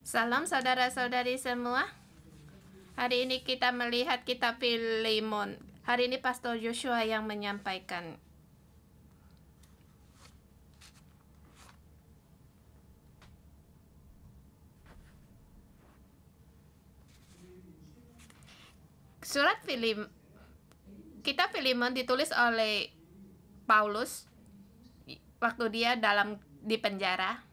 Salam saudara-saudari semua. Hari ini kita melihat kitab Filemon. Hari ini Pastor Joshua yang menyampaikan. Surat kitab Filemon ditulis oleh Paulus waktu dia di penjara,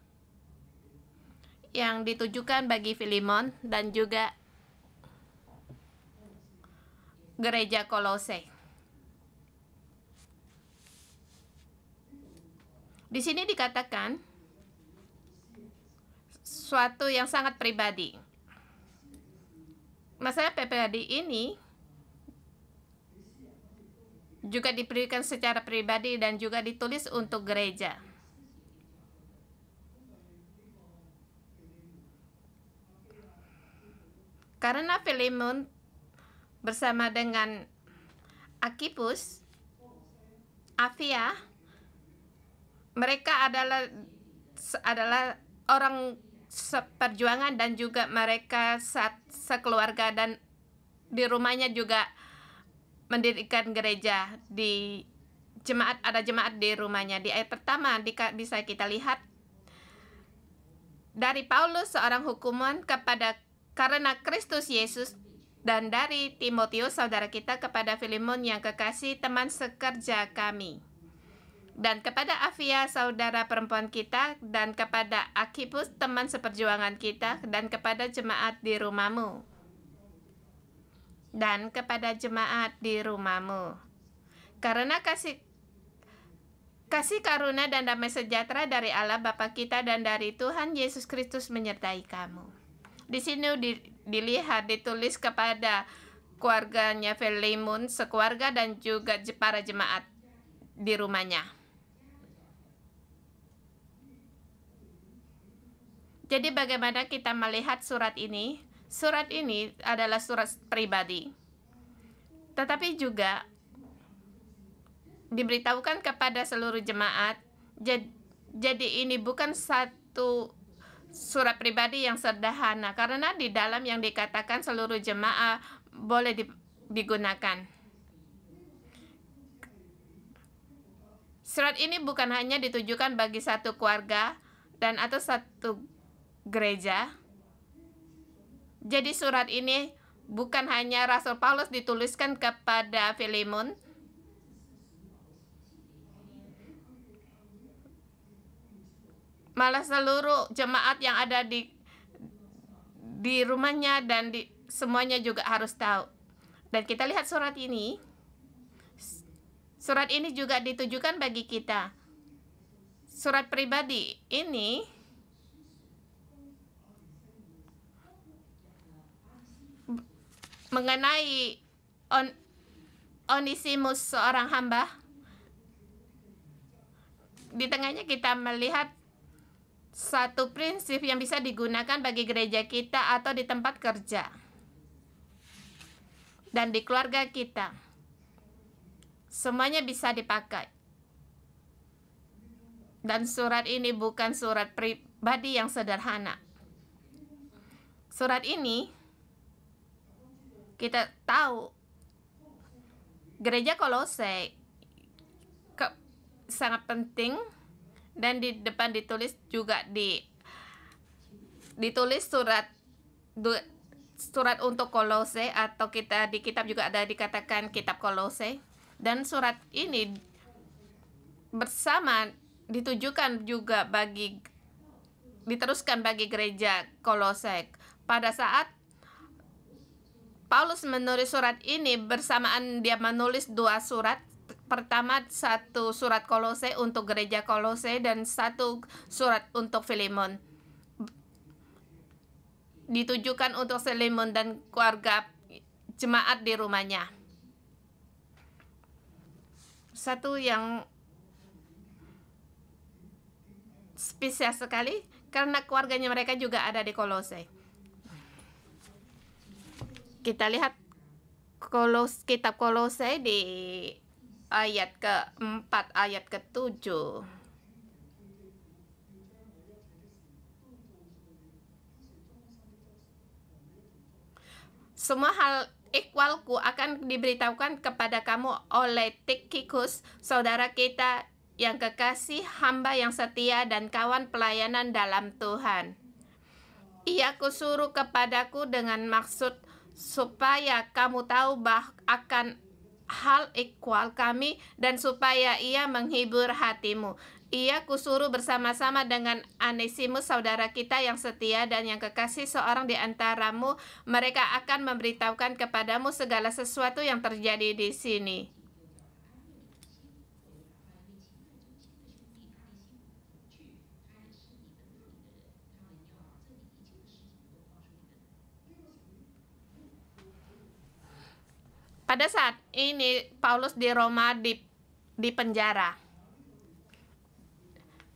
yang ditujukan bagi Filemon dan juga gereja Kolose. Di sini dikatakan suatu yang sangat pribadi. Masalah pribadi ini juga diberikan secara pribadi dan juga ditulis untuk gereja. Karena Filemon bersama dengan Archippus, Apphia, mereka adalah orang seperjuangan dan juga mereka sekeluarga, dan di rumahnya juga mendirikan gereja di jemaat, ada jemaat di rumahnya. Di ayat pertama bisa kita lihat dari Paulus seorang hukuman karena Kristus Yesus, dan dari Timotius saudara kita kepada Filemon yang kekasih teman sekerja kami, dan kepada Apphia saudara perempuan kita, dan kepada Archippus teman seperjuangan kita, dan kepada jemaat di rumahmu. Dan kepada jemaat di rumahmu. Karena kasih karunia dan damai sejahtera dari Allah Bapa kita dan dari Tuhan Yesus Kristus menyertai kamu. Di sini dilihat ditulis kepada keluarganya Filemon sekeluarga dan juga para jemaat di rumahnya. Jadi bagaimana kita melihat surat ini? Surat ini adalah surat pribadi, tetapi juga diberitahukan kepada seluruh jemaat. Jadi ini bukan satu surat pribadi yang sederhana, karena di dalam yang dikatakan seluruh jemaah boleh digunakan. Surat ini bukan hanya ditujukan bagi satu keluarga dan atau satu gereja. Jadi surat ini bukan hanya Rasul Paulus dituliskan kepada Filemon, malah seluruh jemaat yang ada di rumahnya dan semuanya juga harus tahu. Dan kita lihat surat ini juga ditujukan bagi kita. Surat pribadi ini mengenai Onesimus, seorang hamba. Di tengahnya kita melihat satu prinsip yang bisa digunakan bagi gereja kita atau di tempat kerja dan di keluarga kita. Semuanya bisa dipakai. Dan surat ini bukan surat pribadi yang sederhana. Surat ini kita tahu gereja Kolose sangat penting, dan di depan ditulis juga ditulis surat untuk Kolose, atau di kitab juga ada dikatakan kitab Kolose. Dan surat ini bersama ditujukan juga diteruskan bagi gereja Kolose. Pada saat Paulus menulis surat ini, bersamaan dia menulis dua surat. Pertama, satu surat Kolose untuk gereja Kolose dan satu surat untuk Filemon. Ditujukan untuk Filemon dan keluarga jemaat di rumahnya. Satu yang spesial sekali karena keluarganya mereka juga ada di Kolose. Kita lihat kitab Kolose di ayat ke-4, ayat ke-7. Semua hal ikhwalku akan diberitahukan kepada kamu oleh Tikhikus, saudara kita yang kekasih, hamba yang setia dan kawan pelayanan dalam Tuhan. Ia kusuruh kepadaku dengan maksud supaya kamu tahu akan hal ikhwal kami dan supaya ia menghibur hatimu. Ia kusuruh bersama-sama dengan Onesimus, saudara kita yang setia dan yang kekasih, seorang di antaramu. Mereka akan memberitahukan kepadamu segala sesuatu yang terjadi di sini. Pada saat ini Paulus di Roma di penjara.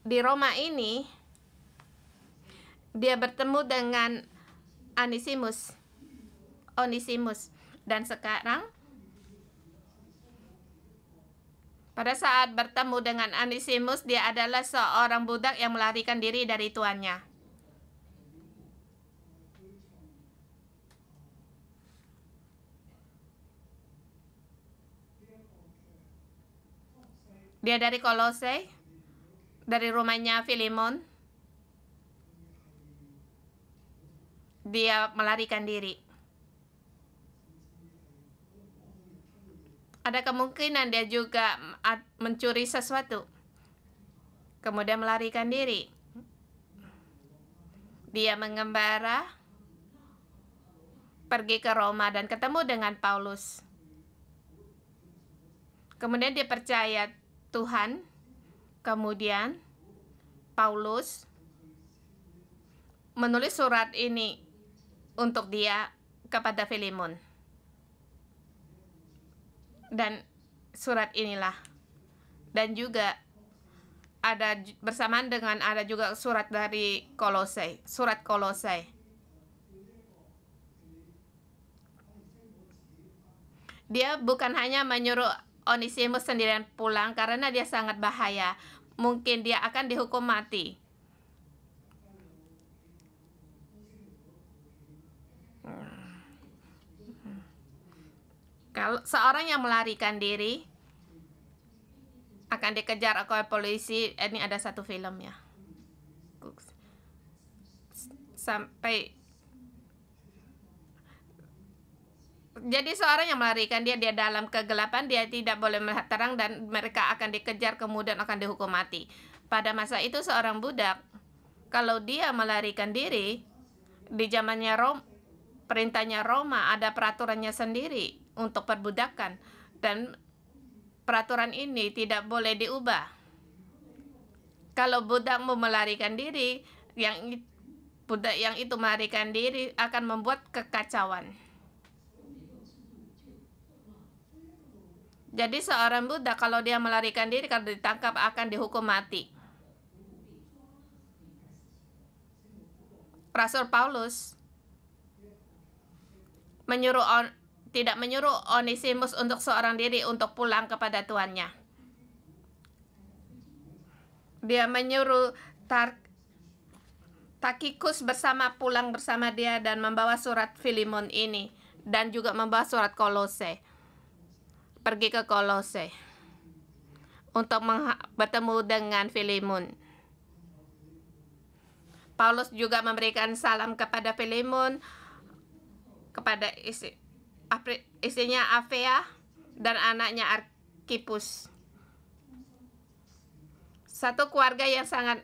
Di Roma ini dia bertemu dengan Onesimus. Dan sekarang pada saat bertemu dengan Onesimus, dia adalah seorang budak yang melarikan diri dari tuannya. Dia dari Kolose, dari rumahnya Filemon. Dia melarikan diri. Ada kemungkinan dia juga mencuri sesuatu, kemudian melarikan diri. Dia mengembara pergi ke Roma dan ketemu dengan Paulus. Kemudian dia percaya Tuhan. Kemudian Paulus menulis surat ini untuk dia kepada Filemon. Dan surat inilah, dan juga ada bersamaan dengan ada juga surat dari Kolose, surat Kolose. Dia bukan hanya menyuruh Onesimus sendirian pulang karena dia sangat bahaya. Mungkin dia akan dihukum mati. Kalau seorang yang melarikan diri akan dikejar oleh polisi. Ini ada satu film ya. Jadi seorang yang melarikan dia dalam kegelapan, dia tidak boleh melihat terang dan mereka akan dikejar kemudian akan dihukum mati. Pada masa itu seorang budak, kalau dia melarikan diri, di zamannya perintahnya Roma ada peraturannya sendiri untuk perbudakan, dan peraturan ini tidak boleh diubah. Kalau budak mau melarikan diri, budak yang itu melarikan diri akan membuat kekacauan. Jadi seorang budak kalau dia melarikan diri, kalau ditangkap akan dihukum mati. Rasul Paulus tidak menyuruh Onesimus untuk seorang diri untuk pulang kepada tuannya. Dia menyuruh Tikhikus pulang bersama dia dan membawa surat Filemon ini dan juga membawa surat Kolose. Pergi ke Kolose untuk bertemu dengan Filemon. Paulus juga memberikan salam kepada Filemon, kepada istrinya Apphia dan anaknya Archippus. Satu keluarga yang sangat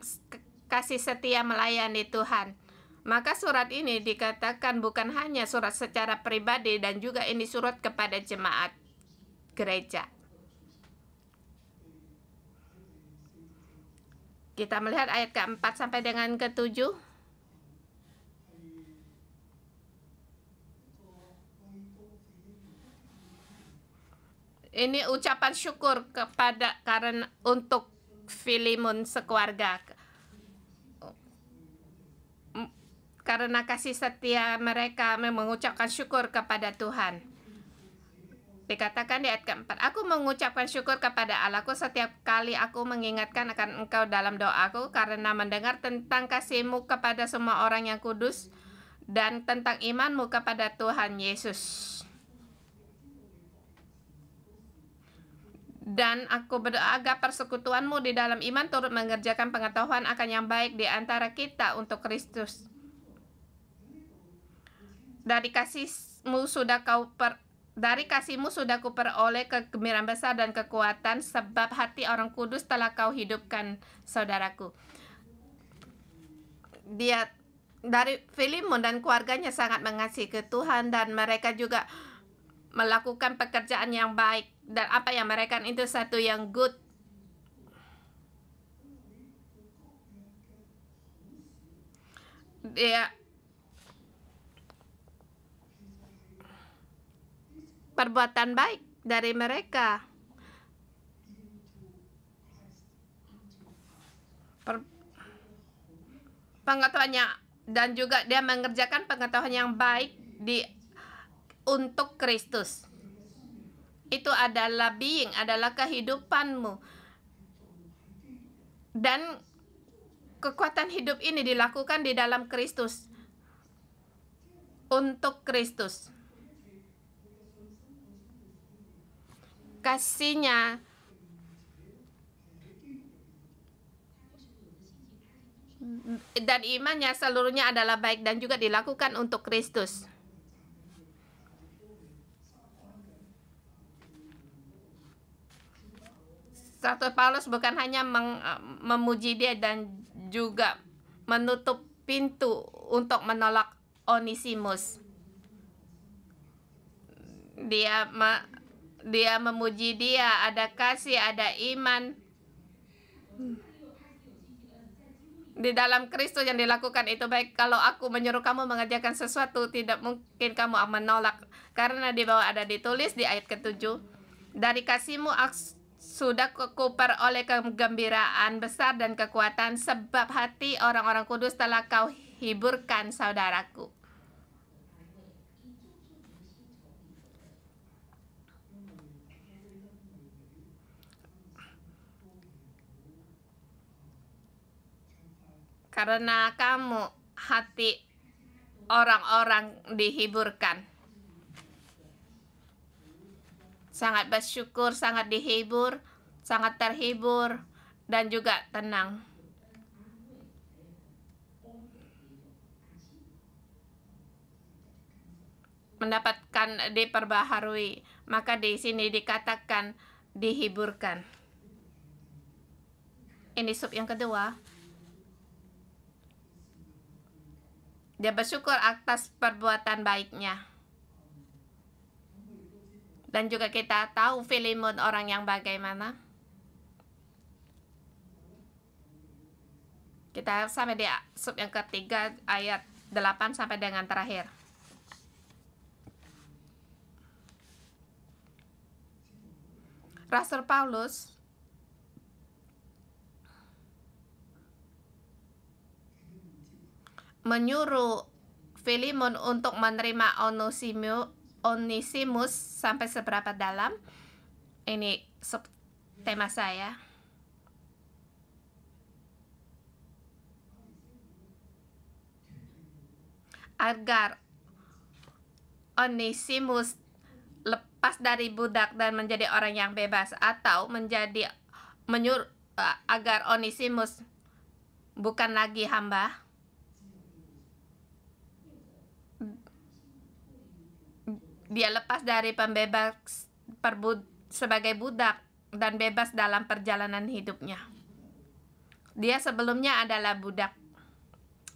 kasih setia melayani Tuhan. Maka surat ini dikatakan bukan hanya surat secara pribadi, dan juga ini surat kepada jemaat gereja. Kita melihat ayat ke-4 sampai dengan ke-7. Ini ucapan syukur karena untuk Filemon sekeluarga. Karena kasih setia mereka mengucapkan syukur kepada Tuhan. Dikatakan di ayat ke-4, aku mengucapkan syukur kepada Allahku setiap kali aku mengingatkan akan engkau dalam doaku, karena mendengar tentang kasihmu kepada semua orang yang kudus dan tentang imanmu kepada Tuhan Yesus. Dan aku berdoa agar persekutuanmu di dalam iman turut mengerjakan pengetahuan akan yang baik di antara kita untuk Kristus. Dari kasihmu sudah kuperoleh kegembiraan besar dan kekuatan, sebab hati orang kudus telah kau hidupkan, saudaraku. Dia dari Filemon dan keluarganya sangat mengasihi ke Tuhan, dan mereka juga melakukan pekerjaan yang baik, dan apa yang mereka itu satu yang good. Dia perbuatan baik dari mereka. Pengetahuannya, dan juga dia mengerjakan pengetahuan yang baik untuk Kristus. Itu adalah being, adalah kehidupanmu. Dan kekuatan hidup ini dilakukan di dalam Kristus. Untuk Kristus. Kasihnya dan imannya seluruhnya adalah baik dan juga dilakukan untuk Kristus. Rasul Paulus bukan hanya memuji dia dan juga menutup pintu untuk menolak Onesimus. Dia memuji dia, ada kasih, ada iman di dalam Kristus yang dilakukan itu baik. Kalau aku menyuruh kamu mengerjakan sesuatu, tidak mungkin kamu menolak, karena di bawah ada ditulis di ayat ke-7, dari kasihmu sudah kuperoleh kegembiraan besar dan kekuatan, sebab hati orang-orang kudus telah kau hiburkan, saudaraku. Karena kamu, hati orang-orang dihiburkan. Sangat bersyukur, sangat dihibur, sangat terhibur, dan juga tenang. Mendapatkan diperbaharui, maka di sini dikatakan dihiburkan. Ini sub yang kedua. Dia bersyukur atas perbuatan baiknya. Dan juga kita tahu Filemon orang yang bagaimana. Kita sampai di sub yang ketiga ayat 8 sampai dengan terakhir. Rasul Paulus menyuruh Filemon untuk menerima Onesimus sampai seberapa dalam. Ini tema saya. Agar Onesimus lepas dari budak dan menjadi orang yang bebas, atau agar Onesimus bukan lagi hamba. Dia lepas dari sebagai budak dan bebas dalam perjalanan hidupnya. Dia sebelumnya adalah budak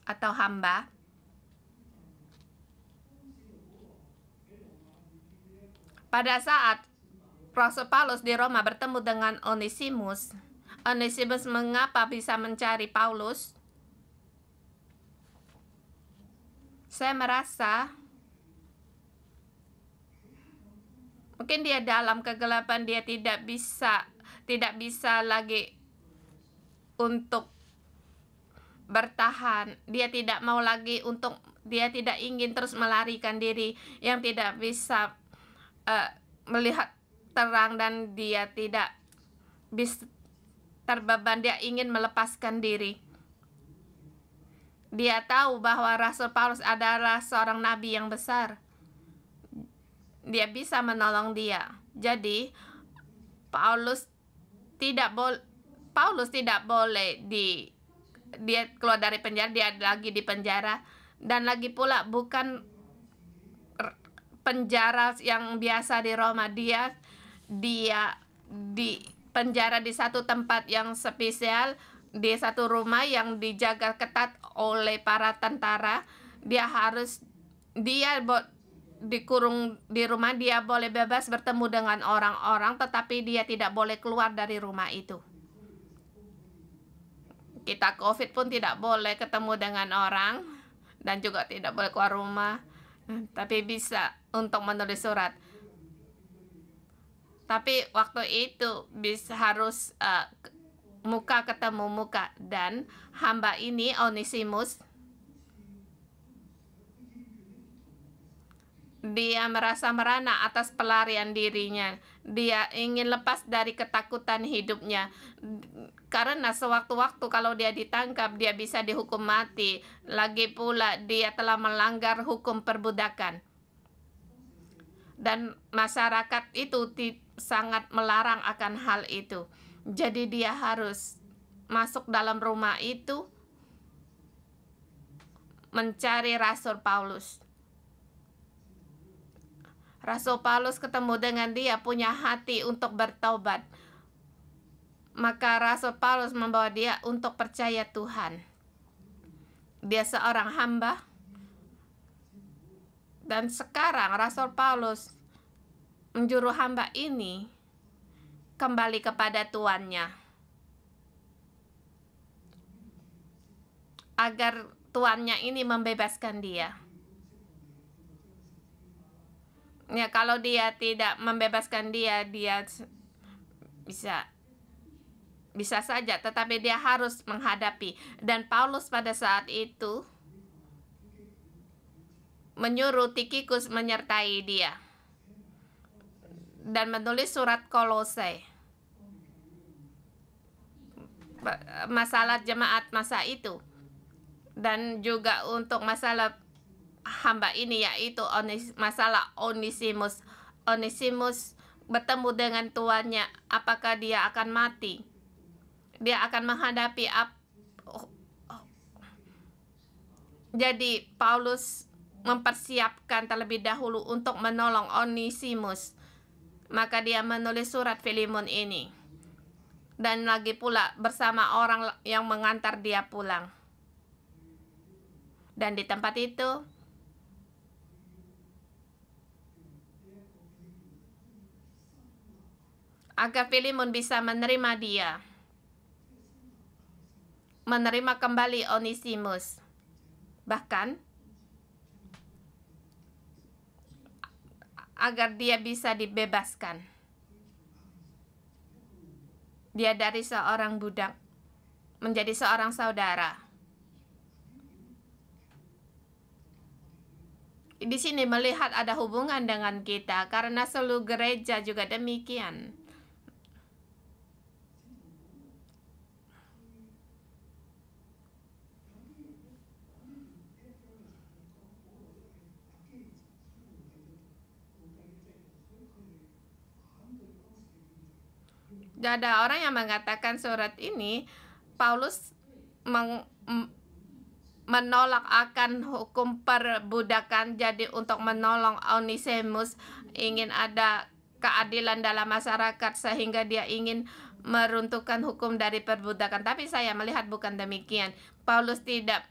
atau hamba. Pada saat Rasul Paulus di Roma bertemu dengan Onesimus, Onesimus mengapa bisa mencari Paulus? Saya merasa mungkin dia dalam kegelapan, dia tidak bisa lagi untuk bertahan. Dia tidak mau lagi dia tidak ingin terus melarikan diri yang tidak bisa melihat terang, dan dia tidak bisa terbeban. Dia ingin melepaskan diri. Dia tahu bahwa Rasul Paulus adalah seorang nabi yang besar. Dia bisa menolong dia. Jadi Paulus tidak boleh dia keluar dari penjara, dia lagi di penjara, dan lagi pula bukan penjara yang biasa di Roma. Dia di penjara di satu tempat yang spesial, di satu rumah yang dijaga ketat oleh para tentara. Dikurung di rumah. Dia boleh bebas bertemu dengan orang-orang, tetapi dia tidak boleh keluar dari rumah itu. Kita COVID pun tidak boleh ketemu dengan orang dan juga tidak boleh keluar rumah, tapi bisa untuk menulis surat. Tapi waktu itu harus muka ketemu muka. Dan hamba ini, Onesimus, dia merasa merana atas pelarian dirinya. Dia ingin lepas dari ketakutan hidupnya, karena sewaktu-waktu kalau dia ditangkap, dia bisa dihukum mati. Lagi pula dia telah melanggar hukum perbudakan, dan masyarakat itu sangat melarang akan hal itu. Jadi dia harus masuk dalam rumah itu mencari Rasul Paulus. Rasul Paulus ketemu dengan dia, punya hati untuk bertobat. Maka Rasul Paulus membawa dia untuk percaya Tuhan. Dia seorang hamba. Dan sekarang Rasul Paulus menjuru hamba ini kembali kepada tuannya, agar tuannya ini membebaskan dia. Ya, kalau dia tidak membebaskan dia bisa saja, tetapi dia harus menghadapi. Dan Paulus pada saat itu menyuruh Tikhikus menyertai dia dan menulis surat Kolose, masalah jemaat masa itu, dan juga untuk masalah hamba ini, yaitu masalah Onesimus. Onesimus bertemu dengan tuannya. Apakah dia akan mati? Dia akan menghadapi Jadi Paulus mempersiapkan terlebih dahulu untuk menolong Onesimus. Maka dia menulis surat Filemon ini, dan lagi pula bersama orang yang mengantar dia pulang. Dan di tempat itu agar Filemon bisa menerima dia, menerima kembali Onesimus, bahkan agar dia bisa dibebaskan. Dia dari seorang budak menjadi seorang saudara. Di sini melihat ada hubungan dengan kita, karena seluruh gereja juga demikian. Ada orang yang mengatakan surat ini Paulus menolak akan hukum perbudakan. Jadi untuk menolong Onesimus, ingin ada keadilan dalam masyarakat, sehingga dia ingin meruntuhkan hukum dari perbudakan. Tapi saya melihat bukan demikian. Paulus tidak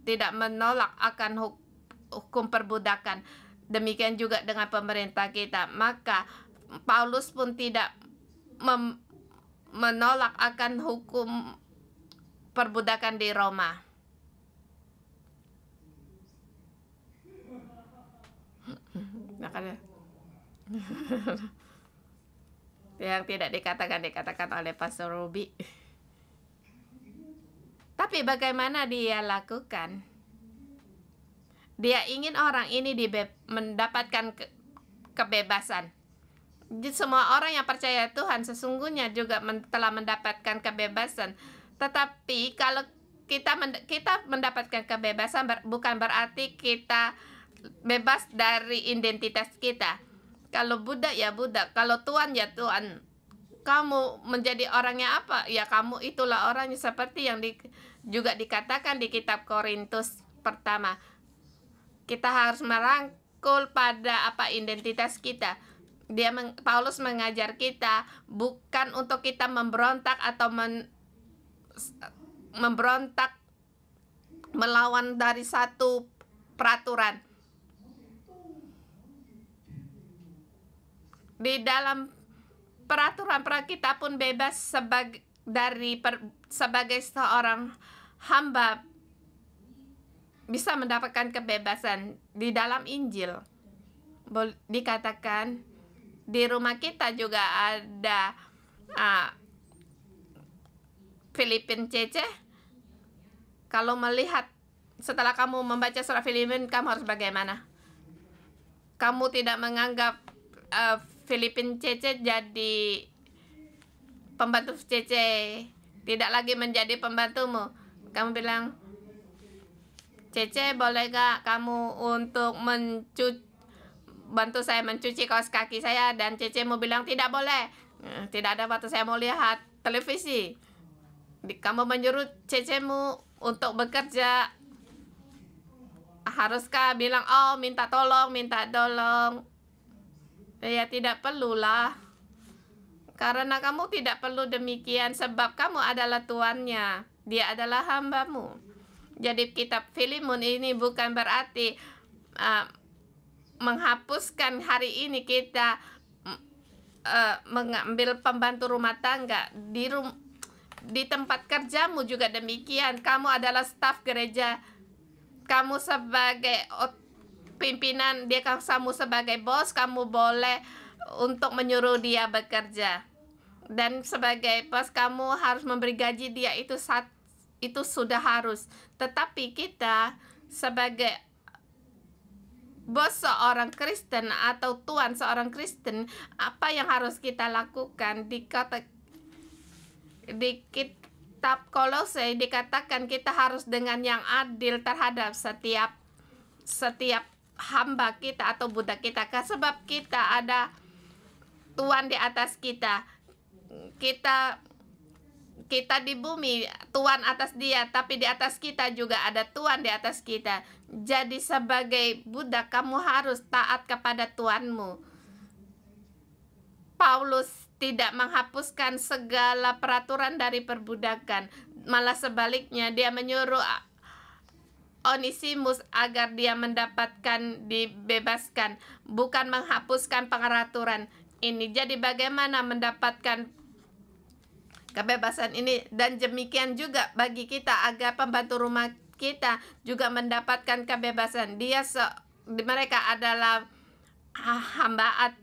tidak menolak akan hukum perbudakan. Demikian juga dengan pemerintah kita. Maka Paulus pun tidak menolak akan hukum perbudakan di Roma. Yang tidak dikatakan oleh Pastor Ruby. Tapi bagaimana dia lakukan? Dia ingin orang ini mendapatkan kebebasan. Semua orang yang percaya Tuhan sesungguhnya juga telah mendapatkan kebebasan. Tetapi kalau kita mendapatkan kebebasan bukan berarti kita bebas dari identitas kita. Kalau budak ya budak, kalau Tuhan ya Tuhan. Kamu menjadi orangnya apa? Ya kamu itulah orangnya, seperti yang juga dikatakan di kitab Korintus pertama. Kita harus merangkul pada apa identitas kita. Paulus mengajar kita bukan untuk kita memberontak atau memberontak melawan dari satu peraturan. Di dalam peraturan kita pun bebas sebagai seorang hamba bisa mendapatkan kebebasan. Di dalam Injil dikatakan di rumah kita juga ada Filipin Cece. Kalau melihat setelah kamu membaca surat Filipen, kamu harus bagaimana? Kamu tidak menganggap Filipin Cece jadi pembantu Cece, tidak lagi menjadi pembantumu. Kamu bilang, Cece boleh gak kamu untuk bantu saya mencuci kaos kaki saya? Dan Cece mau bilang tidak boleh, tidak ada waktu, saya mau lihat televisi. Kamu menyuruh Cecemu untuk bekerja, haruskah bilang oh minta tolong? Ya tidak perlulah, karena kamu tidak perlu demikian, sebab kamu adalah tuannya, dia adalah hambamu. Jadi kitab Filemon ini bukan berarti menghapuskan hari ini kita mengambil pembantu rumah tangga. Di tempat kerjamu juga demikian. Kamu adalah staf gereja, kamu sebagai pimpinan, kamu sebagai bos, kamu boleh untuk menyuruh dia bekerja. Dan sebagai bos kamu harus memberi gaji dia, itu sudah harus. Tetapi kita sebagai bos seorang Kristen atau tuan seorang Kristen, apa yang harus kita lakukan? Di kitab Kolose dikatakan kita harus dengan yang adil terhadap setiap hamba kita atau budak kita, sebab kita ada tuan di atas kita. Kita di bumi, tuan atas dia, tapi di atas kita juga ada tuan di atas kita. Jadi sebagai budak kamu harus taat kepada tuanmu. Paulus tidak menghapuskan segala peraturan dari perbudakan, malah sebaliknya dia menyuruh Onesimus agar dia mendapatkan dibebaskan, bukan menghapuskan peraturan ini. Jadi bagaimana mendapatkan kebebasan ini? Dan demikian juga bagi kita agar pembantu rumah kita juga mendapatkan kebebasan. Mereka adalah hamba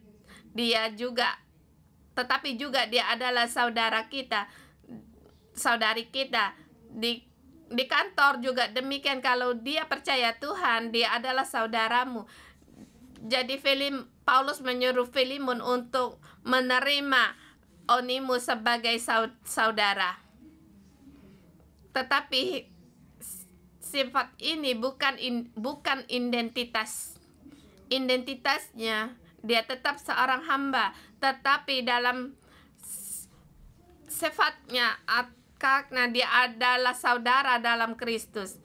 dia juga, tetapi juga dia adalah saudara kita, saudari kita. Di kantor juga demikian, kalau dia percaya Tuhan, dia adalah saudaramu. Jadi Paulus menyuruh Filemon untuk menerima Onesimus sebagai saudara. Tetapi sifat ini bukan identitas. Identitasnya dia tetap seorang hamba, tetapi dalam sifatnya karena dia adalah saudara dalam Kristus.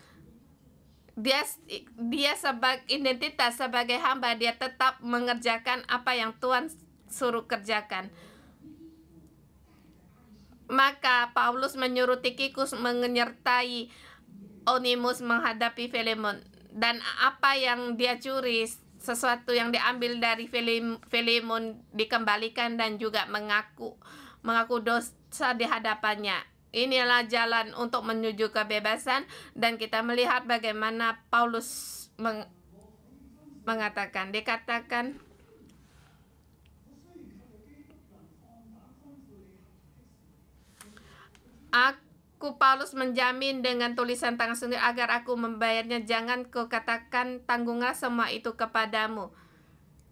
Dia sebagai identitas sebagai hamba, dia tetap mengerjakan apa yang Tuhan suruh kerjakan. Maka Paulus menyuruh Tikhikus menyertai Onesimus menghadapi Filemon, dan apa yang dia curi, sesuatu yang diambil dari Filemon dikembalikan dan juga mengaku dosa di hadapannya. Inilah jalan untuk menuju kebebasan, dan kita melihat bagaimana Paulus dikatakan aku Paulus menjamin dengan tulisan tangan sendiri agar aku membayarnya. Jangan kau katakan tanggunglah semua itu kepadamu,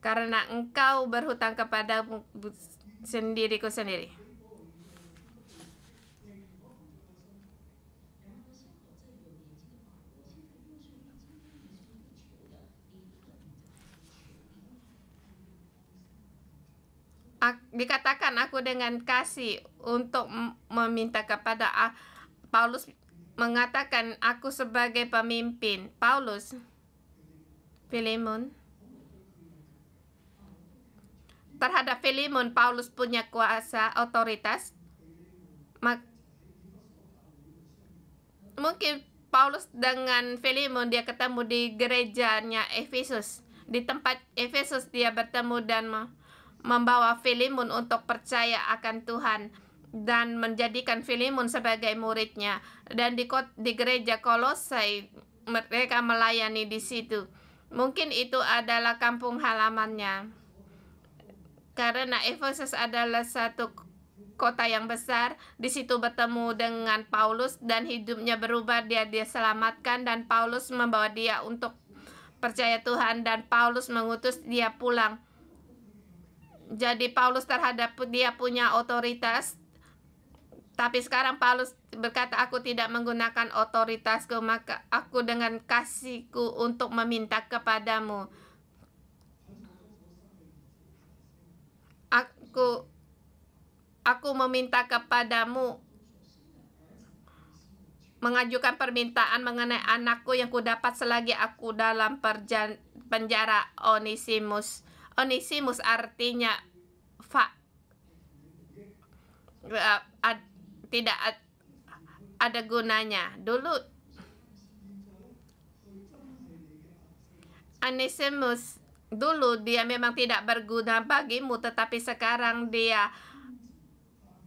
karena engkau berhutang kepadamu sendiriku sendiri. Dikatakan aku dengan kasih untuk meminta kepada Paulus mengatakan aku sebagai pemimpin. Paulus, Filemon. Terhadap Filemon, Paulus punya kuasa, otoritas. Mungkin Paulus dengan Filemon dia ketemu di gerejanya Efesus. Di tempat Efesus dia bertemu dan membawa Filemon untuk percaya akan Tuhan dan menjadikan Filemon sebagai muridnya. Dan di gereja Kolosai mereka melayani di situ. Mungkin itu adalah kampung halamannya. Karena Efesus adalah satu kota yang besar, di situ bertemu dengan Paulus dan hidupnya berubah, dia diselamatkan dan Paulus membawa dia untuk percaya Tuhan dan Paulus mengutus dia pulang. Jadi Paulus terhadap dia punya otoritas, tapi sekarang Paulus berkata, aku tidak menggunakan otoritasku, maka aku dengan kasihku untuk meminta kepadamu. Aku meminta kepadamu mengajukan permintaan mengenai anakku yang kudapat selagi aku dalam penjara, Onesimus. Onesimus artinya tidak ada gunanya. Dulu Onesimus dulu dia memang tidak berguna bagimu, tetapi sekarang dia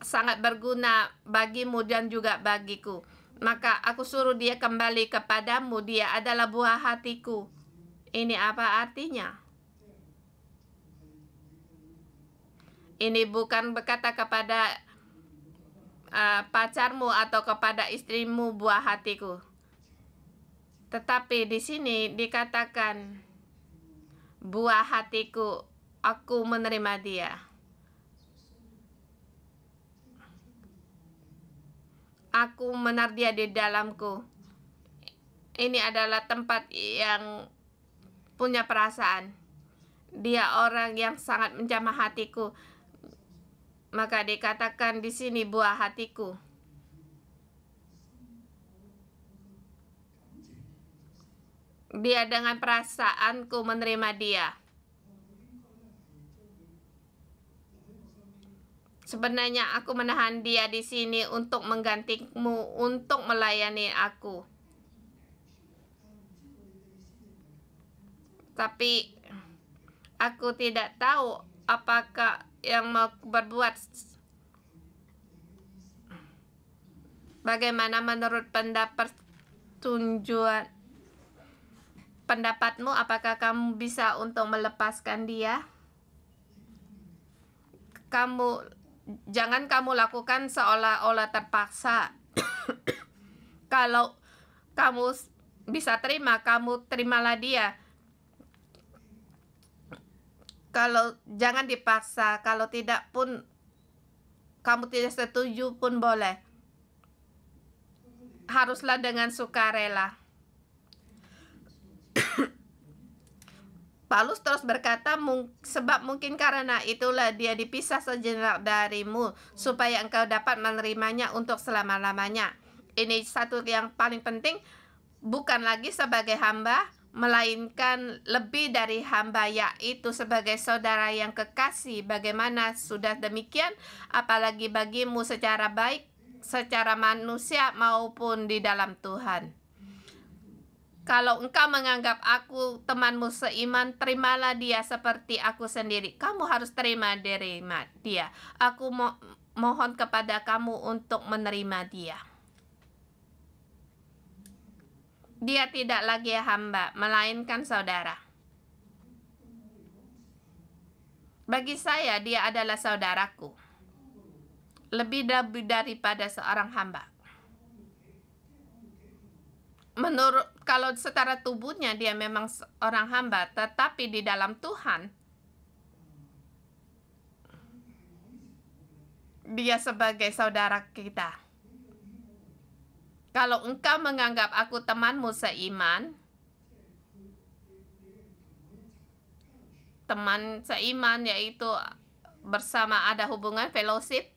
sangat berguna bagimu dan juga bagiku. Maka aku suruh dia kembali kepadamu, dia adalah buah hatiku. Ini apa artinya? Ini bukan berkata kepada pacarmu atau kepada istrimu buah hatiku. Tetapi di sini dikatakan buah hatiku, aku menerima dia. Aku menaruh dia di dalamku. Ini adalah tempat yang punya perasaan. Dia orang yang sangat menjamah hatiku. Maka dikatakan di sini buah hatiku. Dia dengan perasaanku menerima dia. Sebenarnya aku menahan dia di sini untuk menggantimu, untuk melayani aku. Tapi aku tidak tahu apakah yang mau berbuat. Bagaimana menurut pendapatmu, apakah kamu bisa untuk melepaskan dia? Jangan kamu lakukan seolah-olah terpaksa. Kalau kamu bisa terima, kamu terimalah dia. Kalau jangan dipaksa, kalau tidak pun kamu tidak setuju pun boleh. Haruslah dengan sukarela. Paulus terus berkata, sebab mungkin karena itulah dia dipisah sejenak darimu, supaya engkau dapat menerimanya untuk selama-lamanya. Ini satu yang paling penting, bukan lagi sebagai hamba, melainkan lebih dari hamba, yaitu sebagai saudara yang kekasih. Bagaimana sudah demikian, apalagi bagimu secara baik, secara manusia maupun di dalam Tuhan. Kalau engkau menganggap aku temanmu seiman, terimalah dia seperti aku sendiri. Kamu harus terima dia. Aku mohon kepada kamu untuk menerima dia. Dia tidak lagi hamba, melainkan saudara. Bagi saya, dia adalah saudaraku. Lebih daripada seorang hamba. Kalau secara tubuhnya dia memang seorang hamba, tetapi di dalam Tuhan dia sebagai saudara kita. Kalau engkau menganggap aku temanmu seiman, teman seiman yaitu bersama ada hubungan fellowship,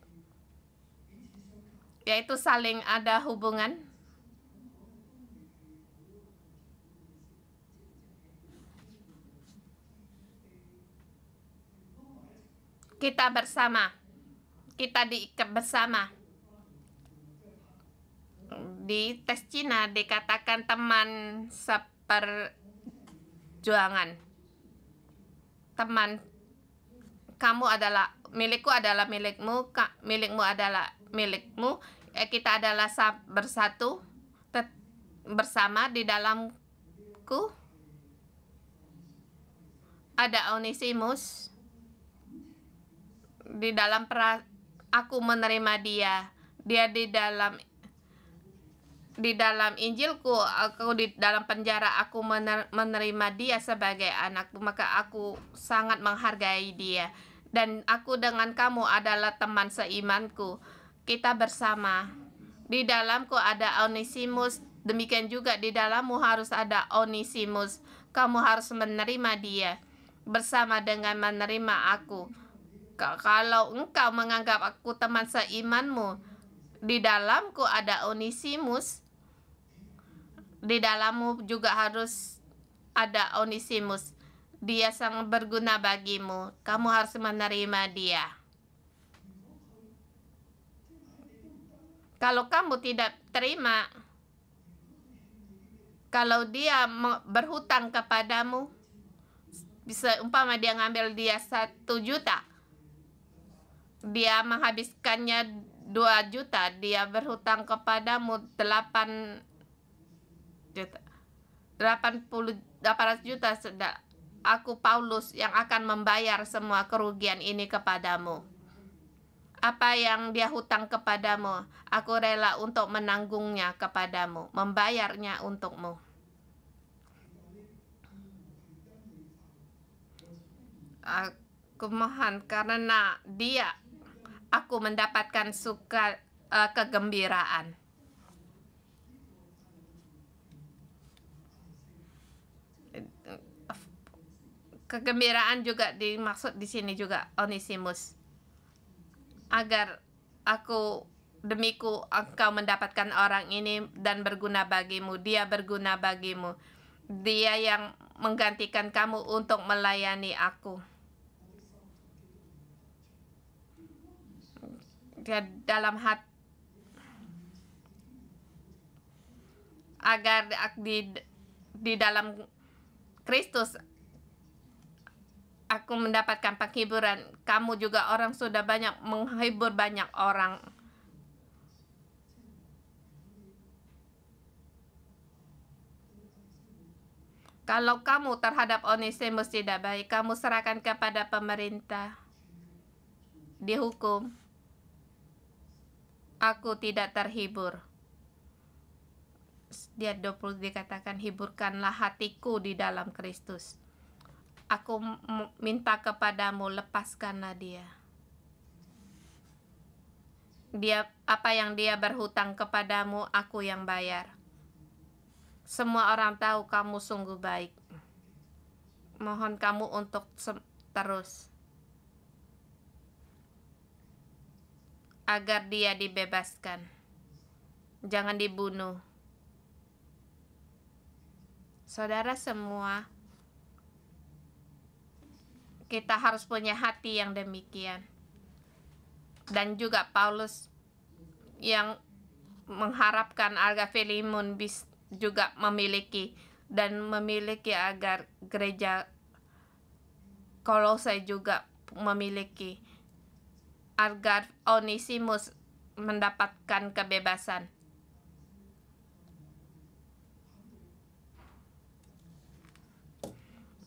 yaitu saling ada hubungan. Kita bersama, kita diikat bersama. Di tes Cina dikatakan teman seperjuangan. Teman, kamu adalah milikku, adalah milikmu, milikmu adalah milikmu. Kita adalah bersatu bersama. Di dalamku ada Onesimus. Di dalam aku menerima dia. Dia di dalam Injilku, aku di dalam penjara, aku menerima dia sebagai anakku, maka aku sangat menghargai dia. Dan aku dengan kamu adalah teman seimanku. Kita bersama. Di dalamku ada Onesimus, demikian juga di dalammu harus ada Onesimus. Kamu harus menerima dia bersama dengan menerima aku. Kalau engkau menganggap aku teman seimanmu, di dalamku ada Onesimus, di dalammu juga harus ada Onesimus. Dia sangat berguna bagimu. Kamu harus menerima dia. Kalau kamu tidak terima, kalau dia berhutang kepadamu, bisa umpama dia ngambil dia 1 juta, dia menghabiskannya 2 juta, dia berhutang kepadamu 800 juta. Aku Paulus yang akan membayar semua kerugian ini kepadamu. Apa yang dia hutang kepadamu, aku rela untuk menanggungnya kepadamu, membayarnya untukmu. Aku mohon karena dia, aku mendapatkan kegembiraan. Kegembiraan juga dimaksud di sini juga Onesimus. Agar demiku engkau mendapatkan orang ini dan berguna bagimu. Dia berguna bagimu. Dia yang menggantikan kamu untuk melayani aku. Dia dalam hati, agar di dalam Kristus aku mendapatkan penghiburan. Kamu juga orang sudah banyak menghibur banyak orang. Kalau kamu terhadap Onesimus tidak baik, kamu serahkan kepada pemerintah. Dihukum. Aku tidak terhibur. Dia 20 dikatakan, hiburkanlah hatiku di dalam Kristus. Aku minta kepadamu, lepaskanlah dia. Apa yang dia berhutang kepadamu, aku yang bayar. Semua orang tahu kamu sungguh baik. Mohon kamu untuk terus. Agar dia dibebaskan. Jangan dibunuh. Saudara semua, kita harus punya hati yang demikian. Dan juga Paulus yang mengharapkan agar Filemon juga memiliki agar gereja Kolose juga memiliki, agar Onesimus mendapatkan kebebasan.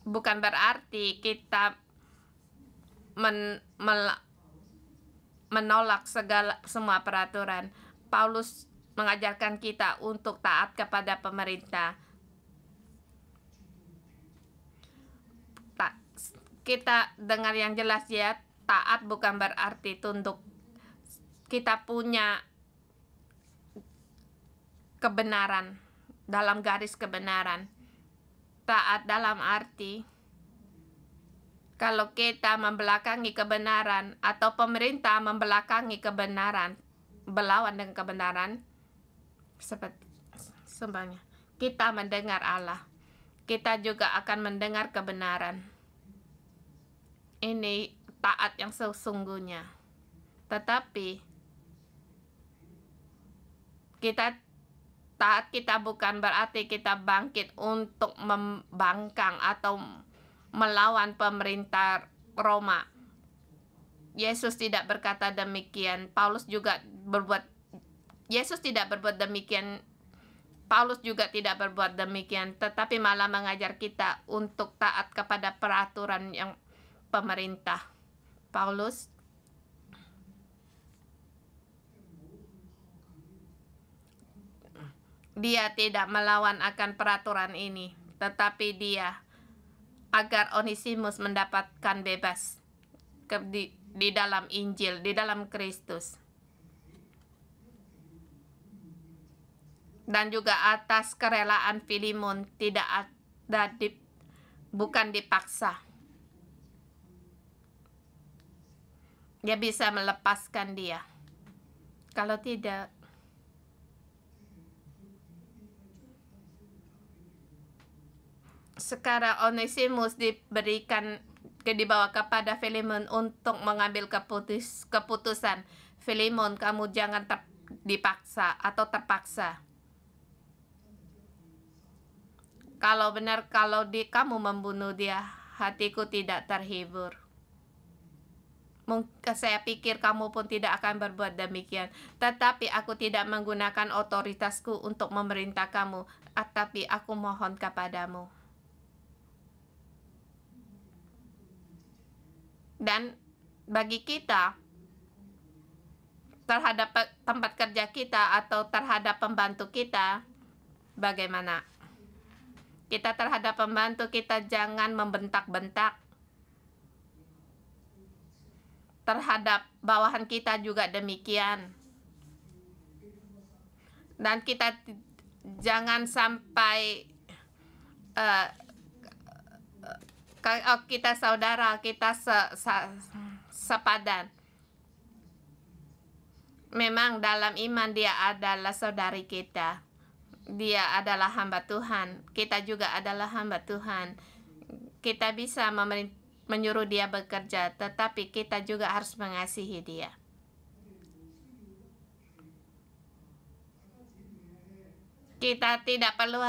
Bukan berarti kita menolak semua peraturan. Paulus mengajarkan kita untuk taat kepada pemerintah. Kita dengar yang jelas ya, taat bukan berarti tunduk. Kita punya kebenaran, dalam garis kebenaran. Taat dalam arti Kalau kita membelakangi kebenaran atau pemerintah membelakangi kebenaran, berlawan dengan kebenaran, seperti semuanya, kita mendengar Allah. Kita juga akan mendengar kebenaran. Ini taat yang sesungguhnya. Tetapi taat kita bukan berarti kita bangkit untuk membangkang atau melawan pemerintah Roma. Yesus tidak berkata demikian. Yesus tidak berbuat demikian. Paulus juga tidak berbuat demikian, tetapi malah mengajar kita untuk taat kepada peraturan yang pemerintah. Paulus dia tidak melawan akan peraturan ini, tetapi dia agar Onesimus mendapatkan bebas di dalam Injil, di dalam Kristus. Dan juga atas kerelaan Filemon, tidak ada bukan dipaksa. Dia bisa melepaskan dia. Kalau tidak, sekarang Onesimus dibawa kepada Filemon untuk mengambil keputusan. Filemon, kamu jangan dipaksa atau terpaksa. Kalau benar kamu membunuh dia, hatiku tidak terhibur. Saya pikir kamu pun tidak akan berbuat demikian. Tetapi aku tidak menggunakan otoritasku untuk memerintah kamu, tapi aku mohon kepadamu. Dan bagi kita, terhadap tempat kerja kita atau terhadap pembantu kita, bagaimana? Kita terhadap pembantu kita jangan membentak-bentak. Terhadap bawahan kita juga demikian. Dan kita jangan sampai kita saudara, kita sepadan. Memang dalam iman dia adalah saudari kita. Dia adalah hamba Tuhan. Kita juga adalah hamba Tuhan. Kita bisa menyuruh dia bekerja, tetapi kita juga harus mengasihi dia. Kita tidak perlu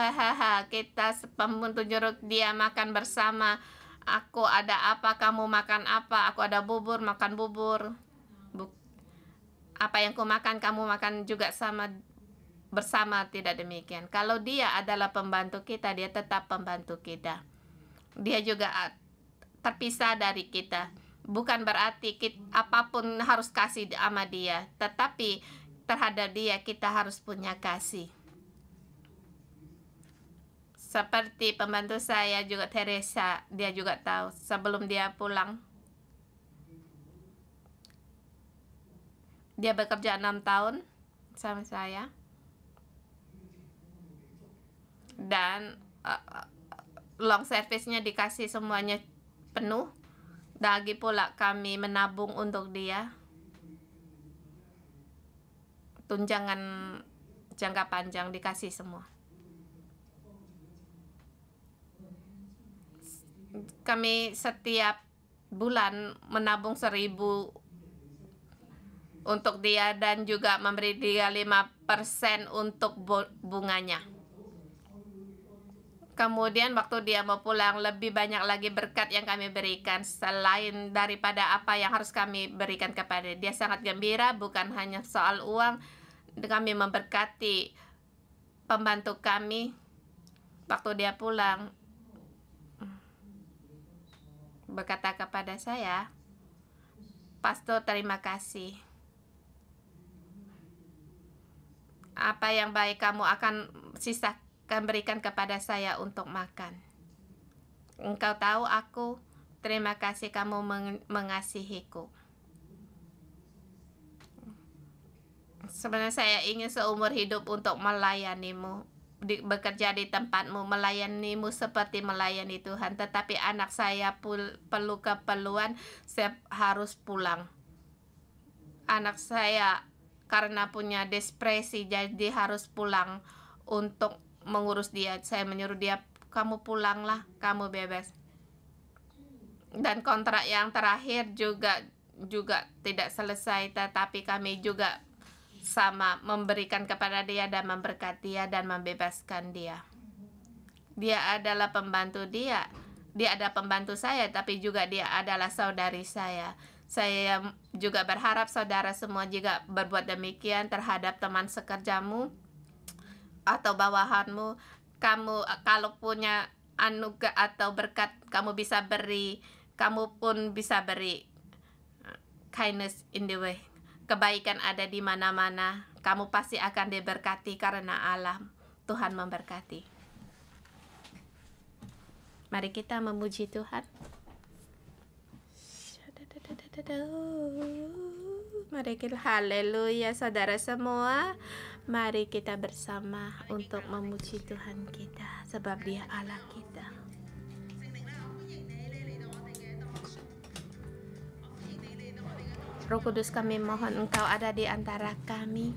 kita menyuruh dia makan bersama. Aku ada apa, kamu makan apa. Aku ada bubur, makan bubur. Apa yang ku makan, kamu makan juga bersama, tidak demikian. Kalau dia adalah pembantu kita, dia tetap pembantu kita. Dia juga terpisah dari kita. Bukan berarti apapun harus kasih sama dia, tetapi terhadap dia kita harus punya kasih. Seperti pembantu saya juga, Teresa, dia juga tahu sebelum dia pulang, dia bekerja 6 tahun sama saya. Dan long service-nya dikasih semuanya penuh. Lagi pula kami menabung untuk dia. Tunjangan jangka panjang dikasih semua. Kami setiap bulan menabung 1.000 untuk dia dan juga memberi dia 5% untuk bunganya. Kemudian waktu dia mau pulang, lebih banyak lagi berkat yang kami berikan selain daripada apa yang harus kami berikan kepada dia. Sangat gembira, bukan hanya soal uang. Kami memberkati pembantu kami waktu dia pulang. Berkata kepada saya, "Pastor, terima kasih. Apa yang baik kamu akan berikan kepada saya untuk makan. Engkau tahu aku, terima kasih kamu mengasihiku." Sebenarnya saya ingin seumur hidup untuk melayanimu bekerja di tempatmu, melayanimu seperti melayani Tuhan. Tetapi anak saya perlu keperluan, saya harus pulang. Anak saya karena punya depresi, jadi harus pulang untuk mengurus dia. Saya menyuruh dia, kamu pulanglah, kamu bebas. Dan kontrak yang terakhir juga tidak selesai, tetapi kami juga sama memberikan kepada dia dan memberkati dia dan membebaskan dia. Dia adalah pembantu dia. Dia ada pembantu saya, tapi juga dia adalah saudari saya. Saya juga berharap saudara semua juga berbuat demikian terhadap teman sekerjamu atau bawahanmu. Kamu kalau punya anugerah atau berkat, kamu bisa beri, kamu pun bisa beri. Kindness in the way. Kebaikan ada di mana-mana. Kamu pasti akan diberkati karena Allah. Tuhan memberkati. Mari kita memuji Tuhan. Mari kita haleluya saudara semua. Mari kita bersama untuk memuji Tuhan kita, sebab Dia Allah kita. Roh Kudus, kami mohon Engkau ada di antara kami.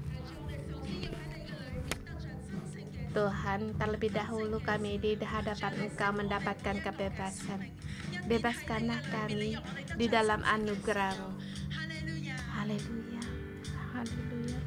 Tuhan, terlebih dahulu kami di hadapan Engkau mendapatkan kebebasan. Bebaskanlah kami di dalam anugerah-Mu. Haleluya. Haleluya.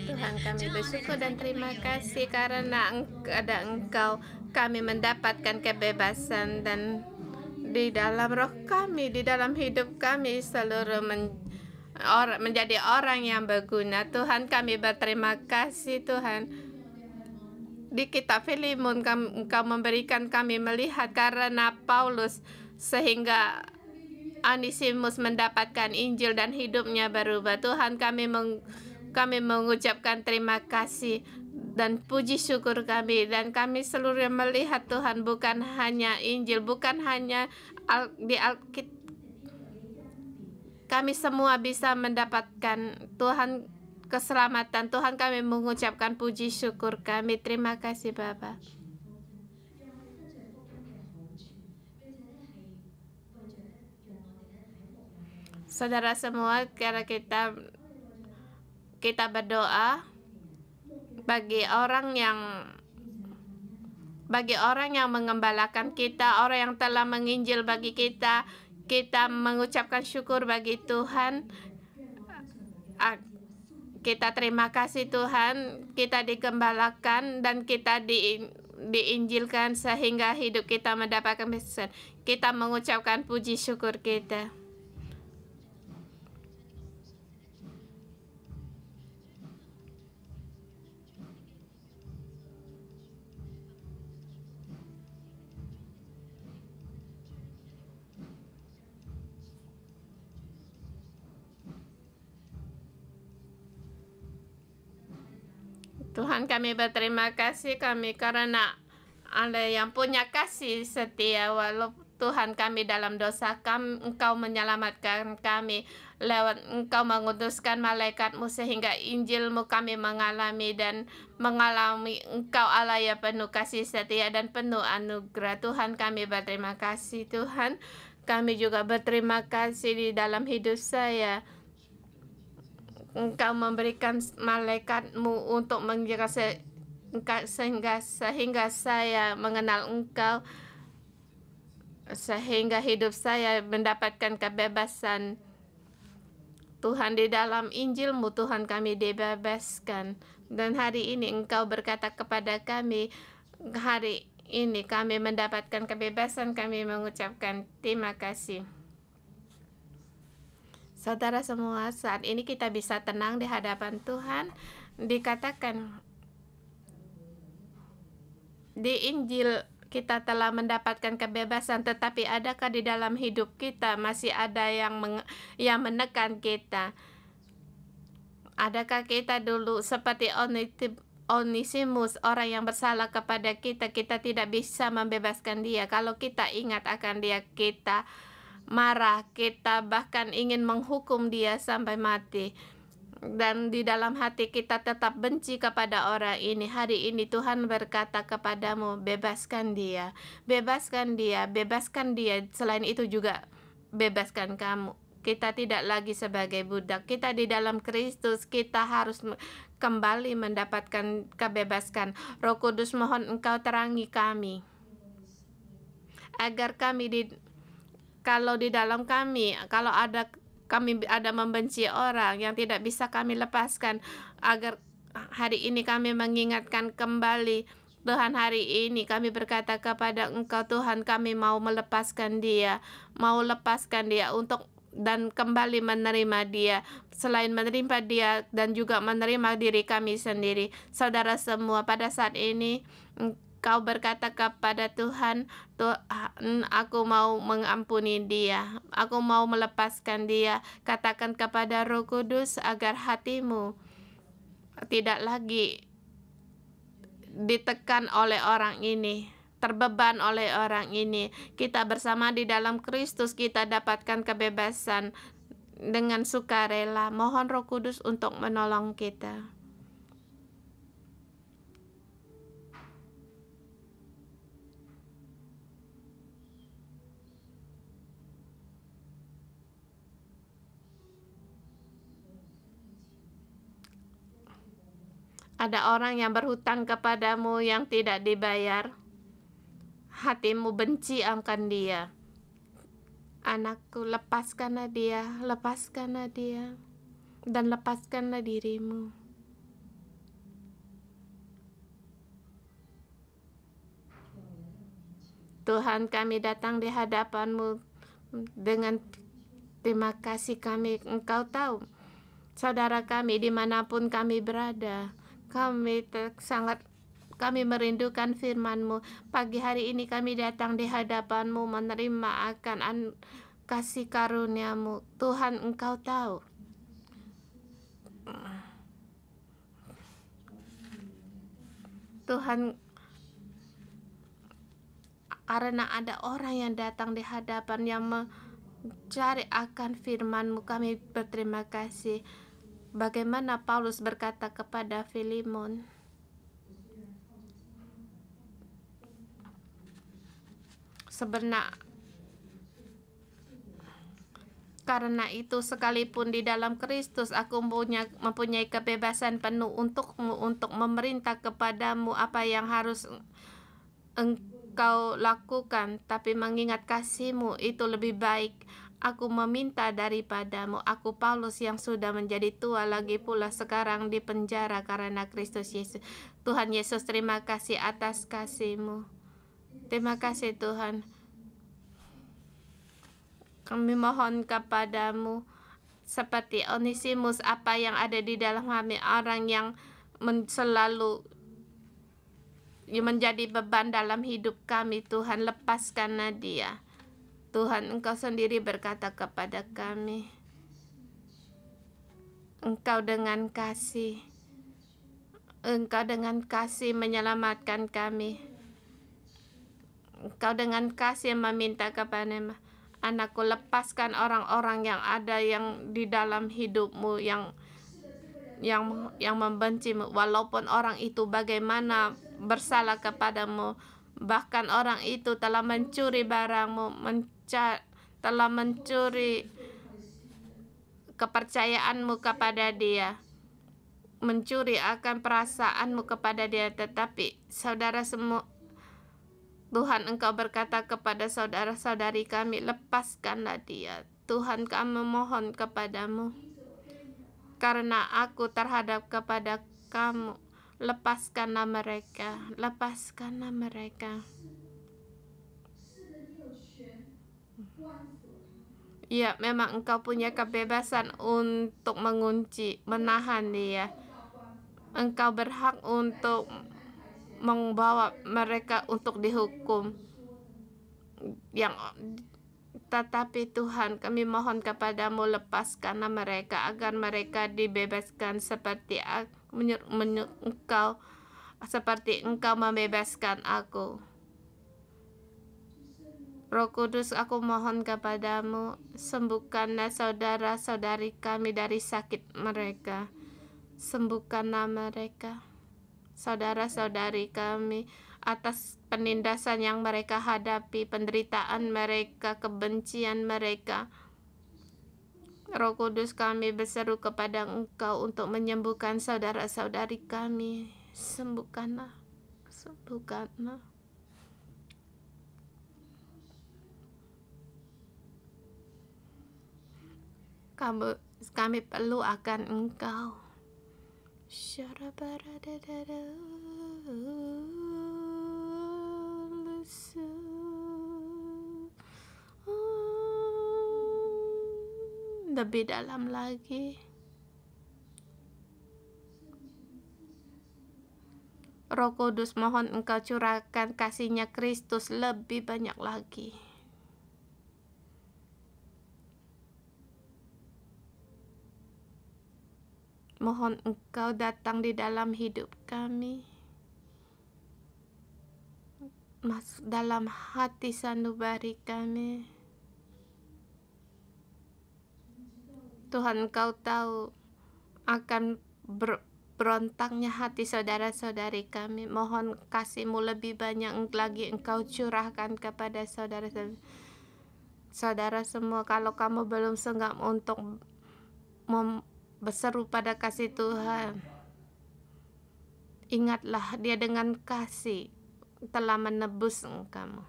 Tuhan, kami bersyukur dan terima kasih karena ada Engkau, kami mendapatkan kebebasan, dan di dalam roh kami, di dalam hidup kami seluruh menjadi orang yang berguna. Tuhan, kami berterima kasih Tuhan. Di kitab Filemon Engkau memberikan kami melihat karena Paulus sehingga Onesimus mendapatkan Injil dan hidupnya berubah. Tuhan, kami mengucapkan terima kasih dan puji syukur kami, dan kami seluruhnya melihat Tuhan, bukan hanya Injil, bukan hanya di Alkitab, kami semua bisa mendapatkan Tuhan keselamatan. Tuhan, kami mengucapkan puji syukur kami. Terima kasih Bapa. Saudara semua, karena kita berdoa bagi orang yang mengembalakan kita, orang yang telah menginjil bagi kita. Kita mengucapkan syukur bagi Tuhan. Kita terima kasih Tuhan, kita digembalakan dan kita diinjilkan sehingga hidup kita mendapatkan kebebasan. Kita mengucapkan puji syukur kita. Tuhan, kami berterima kasih karena ada yang punya kasih setia. Walau Tuhan kami dalam dosa, Engkau menyelamatkan kami lewat Engkau mengutuskan malaikat-Mu sehingga Injil-Mu kami mengalami Engkau Allah yang penuh kasih setia dan penuh anugerah. Tuhan, kami berterima kasih Tuhan. Kami juga berterima kasih di dalam hidup saya. Engkau memberikan malaikat-Mu untuk menjaga sehingga saya mengenal Engkau, sehingga hidup saya mendapatkan kebebasan. Tuhan, di dalam Injil-Mu Tuhan kami dibebaskan, dan hari ini Engkau berkata kepada kami, hari ini kami mendapatkan kebebasan. Kami mengucapkan terima kasih. Saudara semua, saat ini kita bisa tenang di hadapan Tuhan. Dikatakan di Injil kita telah mendapatkan kebebasan, tetapi adakah di dalam hidup kita masih ada yang menekan kita? Adakah kita dulu seperti Onesimus, orang yang bersalah kepada kita, kita tidak bisa membebaskan dia? Kalau kita ingat akan dia, kita marah, kita bahkan ingin menghukum dia sampai mati, dan di dalam hati kita tetap benci kepada orang ini. Hari ini Tuhan berkata kepadamu, bebaskan dia, bebaskan dia, bebaskan dia. Selain itu juga bebaskan kamu. Kita tidak lagi sebagai budak. Kita di dalam Kristus, kita harus kembali mendapatkan kebebasan. Roh Kudus, mohon Engkau terangi kami, agar kalau di dalam kami ada membenci orang yang tidak bisa kami lepaskan, agar hari ini kami mengingatkan kembali. Tuhan, hari ini kami berkata kepada Engkau, Tuhan, kami mau melepaskan dia, dan kembali menerima dia, selain menerima dia dan juga menerima diri kami sendiri. Saudara semua, pada saat ini Kau berkata kepada Tuhan, aku mau mengampuni dia, aku mau melepaskan dia. Katakan kepada Roh Kudus agar hatimu tidak lagi ditekan oleh orang ini, terbeban oleh orang ini. Kita bersama di dalam Kristus, kita dapatkan kebebasan dengan sukarela. Mohon Roh Kudus untuk menolong kita. Ada orang yang berhutang kepadamu yang tidak dibayar. Hatimu benci akan dia. Anakku, lepaskanlah dia, dan lepaskanlah dirimu. Tuhan, kami datang di hadapan-Mu dengan terima kasih kami. Engkau tahu saudara kami dimanapun kami berada. Kami merindukan firman-Mu. Pagi hari ini kami datang di hadapan-Mu menerima akan kasih karunia-Mu. Tuhan, Engkau tahu Tuhan, karena ada orang yang datang di hadapan yang mencari akan firman-Mu, kami berterima kasih. Bagaimana Paulus berkata kepada Filemon, karena itu sekalipun di dalam Kristus aku mempunyai kebebasan penuh untukmu, untuk memerintah kepadamu apa yang harus engkau lakukan, tapi mengingat kasih-Mu itu lebih baik. Aku meminta daripadamu, aku Paulus yang sudah menjadi tua lagi pula sekarang di penjara karena Kristus Yesus. Tuhan Yesus, terima kasih atas kasih-Mu. Terima kasih Tuhan. Kami mohon kepadamu seperti Onesimus, apa yang ada di dalam kami, orang yang selalu menjadi beban dalam hidup kami. Tuhan, lepaskan dia. Tuhan, Engkau sendiri berkata kepada kami, Engkau dengan kasih menyelamatkan kami. Engkau dengan kasih meminta kepada anakku, lepaskan orang-orang yang ada yang di dalam hidupmu yang membencimu, walaupun orang itu bagaimana bersalah kepadamu, bahkan orang itu telah mencuri barangmu, telah mencuri kepercayaanmu kepada dia, mencuri akan perasaanmu kepada dia. Tetapi saudara semua, Tuhan, Engkau berkata kepada saudara-saudari kami, lepaskanlah dia. Tuhan, kami mohon kepadamu, karena aku terhadap kepada kamu, lepaskanlah mereka. Ya, memang Engkau punya kebebasan untuk mengunci, menahan dia. Engkau berhak untuk membawa mereka untuk dihukum. Tetapi Tuhan, kami mohon kepadamu, lepaskanlah mereka agar mereka dibebaskan seperti Engkau, seperti Engkau membebaskan aku. Roh Kudus, aku mohon kepadamu, sembuhkanlah saudara-saudari kami dari sakit mereka. Sembuhkanlah mereka, saudara-saudari kami, atas penindasan yang mereka hadapi, penderitaan mereka, kebencian mereka. Roh Kudus, kami berseru kepada Engkau untuk menyembuhkan saudara-saudari kami. Sembuhkanlah. Kami perlu akan Engkau. Lebih dalam lagi. Roh Kudus, mohon Engkau curahkan kasih-Nya Kristus lebih banyak lagi. Mohon Engkau datang di dalam hidup kami, dalam hati sanubari kami. Tuhan, Engkau tahu akan berontaknya hati saudara-saudari kami. Mohon kasih-Mu lebih banyak lagi Engkau curahkan kepada saudara semua. Kalau kamu belum sanggup untuk berseru pada kasih Tuhan, ingatlah dia dengan kasih telah menebus kamu.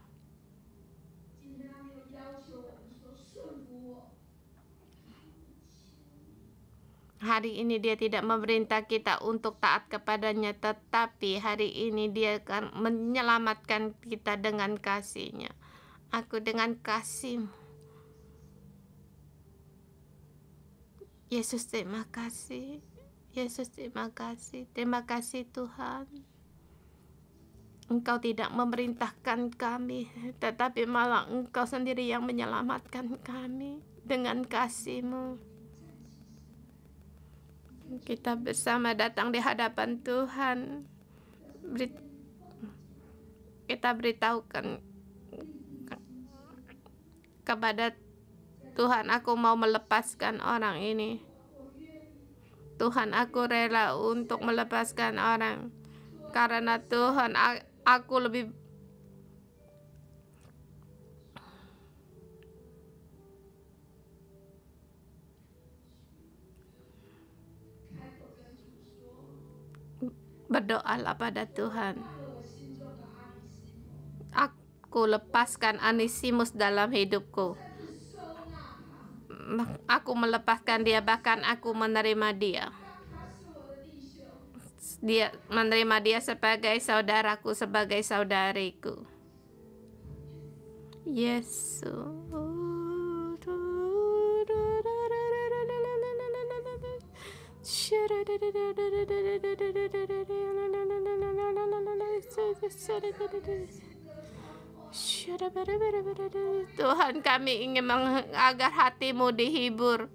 Hari ini dia tidak memerintah kita untuk taat kepadanya, tetapi hari ini dia akan menyelamatkan kita dengan kasih-Nya. Aku dengan kasih. Yesus, terima kasih. Yesus, terima kasih. Terima kasih Tuhan. Engkau tidak memerintahkan kami, tetapi malah Engkau sendiri yang menyelamatkan kami dengan kasih-Mu. Kita bersama datang di hadapan Tuhan. Kita beritahukan kepada Tuhan, aku mau melepaskan orang ini. Tuhan, aku rela untuk melepaskan orang. Karena Tuhan, aku lebih berdoalah pada Tuhan. Aku lepaskan Onesimus dalam hidupku. Aku melepaskan dia, bahkan aku menerima dia. Dia menerima dia sebagai saudaraku, sebagai saudariku. Yesus. Tuhan, kami ingin agar hatimu dihibur,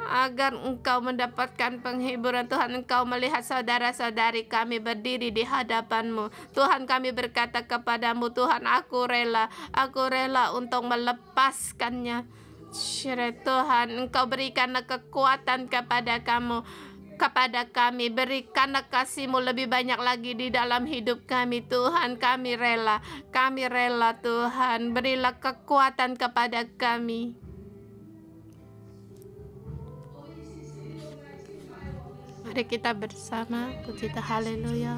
agar Engkau mendapatkan penghiburan. Tuhan, Engkau melihat saudara-saudari kami berdiri di hadapan-Mu. Tuhan, kami berkata kepadamu, Tuhan, aku rela untuk melepaskannya. Tuhan, Engkau berikanlah kekuatan kepada kami, berikanlah kasih-Mu lebih banyak lagi di dalam hidup kami. Tuhan, kami rela Tuhan, berilah kekuatan kepada kami. Mari kita bersama puji Tuhan, haleluya.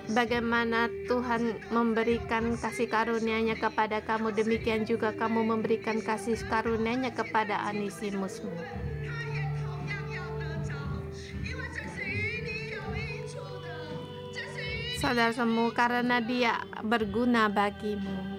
Bagaimana Tuhan memberikan kasih karunia-Nya kepada kamu, demikian juga kamu memberikan kasih karunia-Nya kepada Onesimusmu. Saudara semua, karena dia berguna bagimu.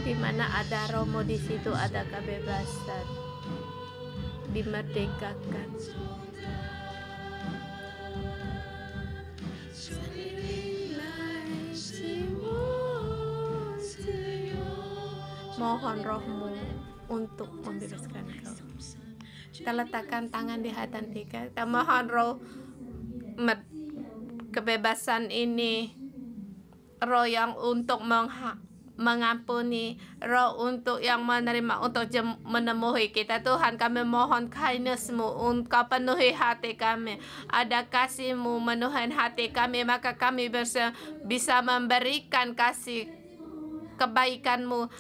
Di mana ada Romo, di situ ada kebebasan, dimerdekakan. Mohon Roh-Mu untuk membebaskan kau. Kita letakkan tangan di hati kita. Kita mohon Roh kebebasan ini, Roh yang untuk mengampuni, Roh untuk yang menerima, untuk menemui kita. Tuhan, kami mohon kindness-Mu, Engkau penuhi hati kami. Ada kasih-Mu menuhi hati kami, maka kami bisa memberikan kasih kebaikan-Mu,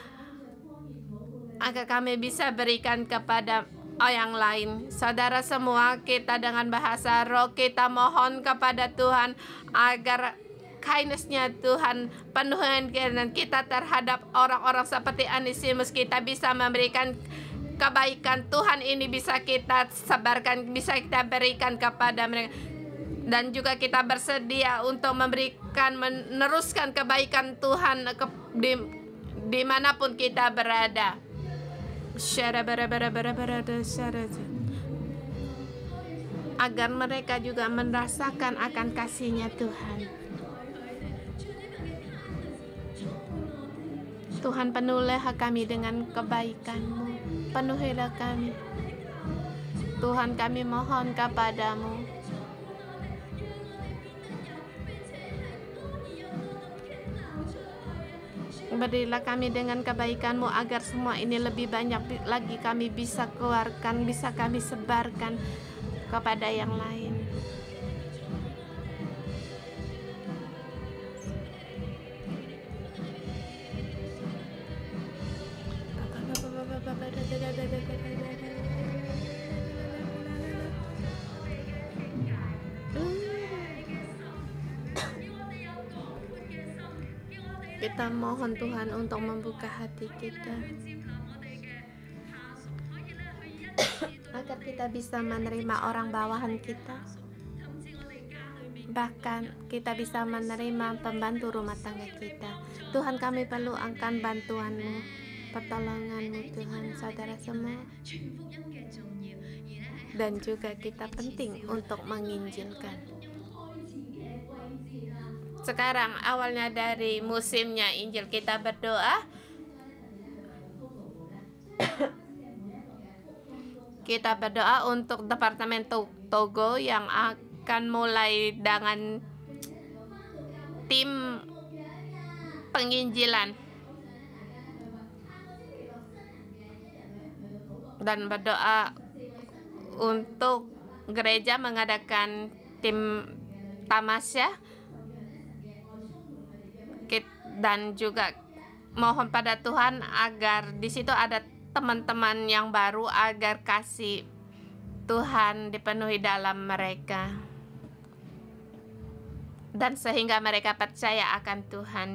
agar kami bisa berikan kepada yang lain. Saudara semua, kita dengan bahasa Roh kita mohon kepada Tuhan agar kindness-Nya Tuhan penuhi kita terhadap orang-orang seperti Onesimus. Kita bisa memberikan kebaikan Tuhan ini, bisa kita sebarkan, bisa kita berikan kepada mereka. Dan juga kita bersedia untuk meneruskan kebaikan Tuhan dimanapun kita berada. Agar mereka juga merasakan akan kasih-Nya Tuhan. Tuhan, penuhilah kami dengan kebaikan-Mu, penuhilah kami. Tuhan, kami mohon kepada-Mu. Berilah kami dengan kebaikan-Mu, agar semua ini lebih banyak lagi kami bisa keluarkan, bisa kami sebarkan kepada yang lain. Kita mohon Tuhan untuk membuka hati kita agar kita bisa menerima orang bawahan kita, bahkan kita bisa menerima pembantu rumah tangga kita. Tuhan, kami perlu akan bantuan-Mu, pertolongan-Mu Tuhan, saudara semua. Dan juga kita penting untuk menginjilkan. Sekarang awalnya dari musimnya Injil, kita berdoa. Kita berdoa untuk Departemen Togo yang akan mulai dengan tim penginjilan. Dan berdoa untuk gereja mengadakan tim tamasya. Dan juga mohon pada Tuhan agar di situ ada teman-teman yang baru, agar kasih Tuhan dipenuhi dalam mereka, dan sehingga mereka percaya akan Tuhan.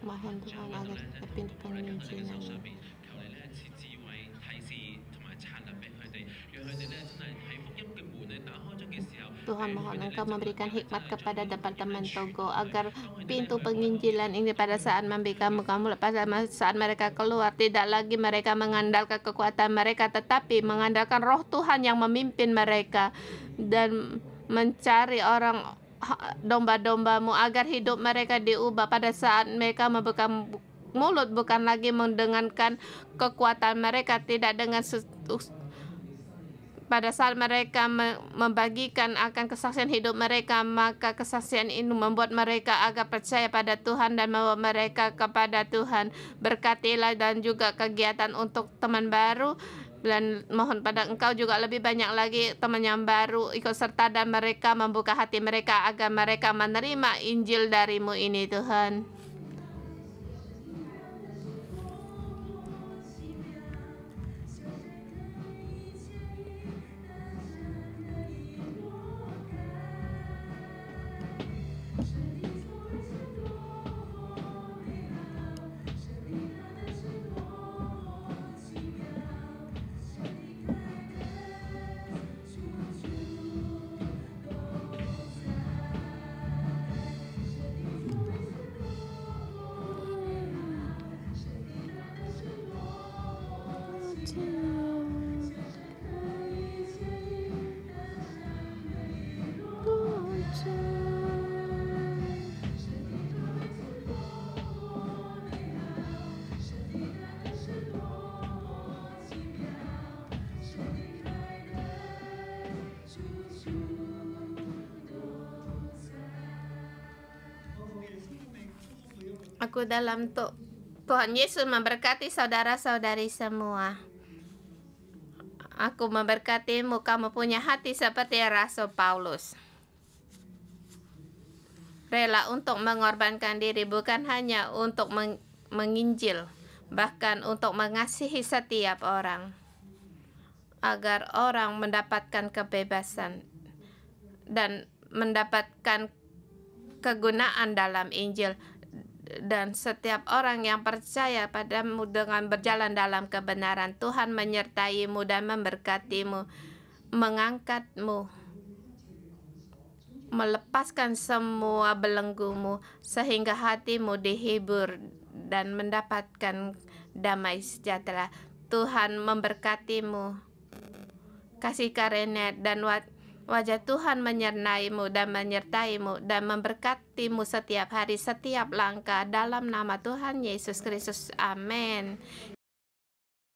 Mohon Tuhan agar kita pintu penginjilan. Tuhan, mohon Engkau memberikan hikmat kepada Departemen Togo agar pintu penginjilan ini pada saat kamu pada saat mereka keluar, tidak lagi mereka mengandalkan kekuatan mereka, tetapi mengandalkan Roh Tuhan yang memimpin mereka dan mencari orang domba-dombamu, agar hidup mereka diubah pada saat mereka membuka mulut, bukan lagi mendengarkan kekuatan mereka, tidak dengan pada saat mereka membagikan akan kesaksian hidup mereka, maka kesaksian ini membuat mereka agar percaya pada Tuhan dan membawa mereka kepada Tuhan. Berkatilah dan juga kegiatan untuk teman baru, dan mohon pada Engkau juga lebih banyak lagi teman yang baru ikut serta dan mereka membuka hati mereka agar mereka menerima Injil dari-Mu ini Tuhan. Aku dalam Tuhan Yesus memberkati saudara-saudari semua. Aku memberkatimu, kamu punya hati seperti Rasul Paulus. Rela untuk mengorbankan diri, bukan hanya untuk menginjil, bahkan untuk mengasihi setiap orang, agar orang mendapatkan kebebasan dan mendapatkan kegunaan dalam Injil. Dan setiap orang yang percaya padamu dengan berjalan dalam kebenaran, Tuhan menyertaimu dan memberkatimu, mengangkatmu, melepaskan semua belenggumu, sehingga hatimu dihibur dan mendapatkan damai sejahtera. Tuhan memberkatimu, kasih karunia dan Wajah Tuhan menyernaimu dan menyertaimu dan memberkatimu setiap hari, setiap langkah, dalam nama Tuhan Yesus Kristus. Amin.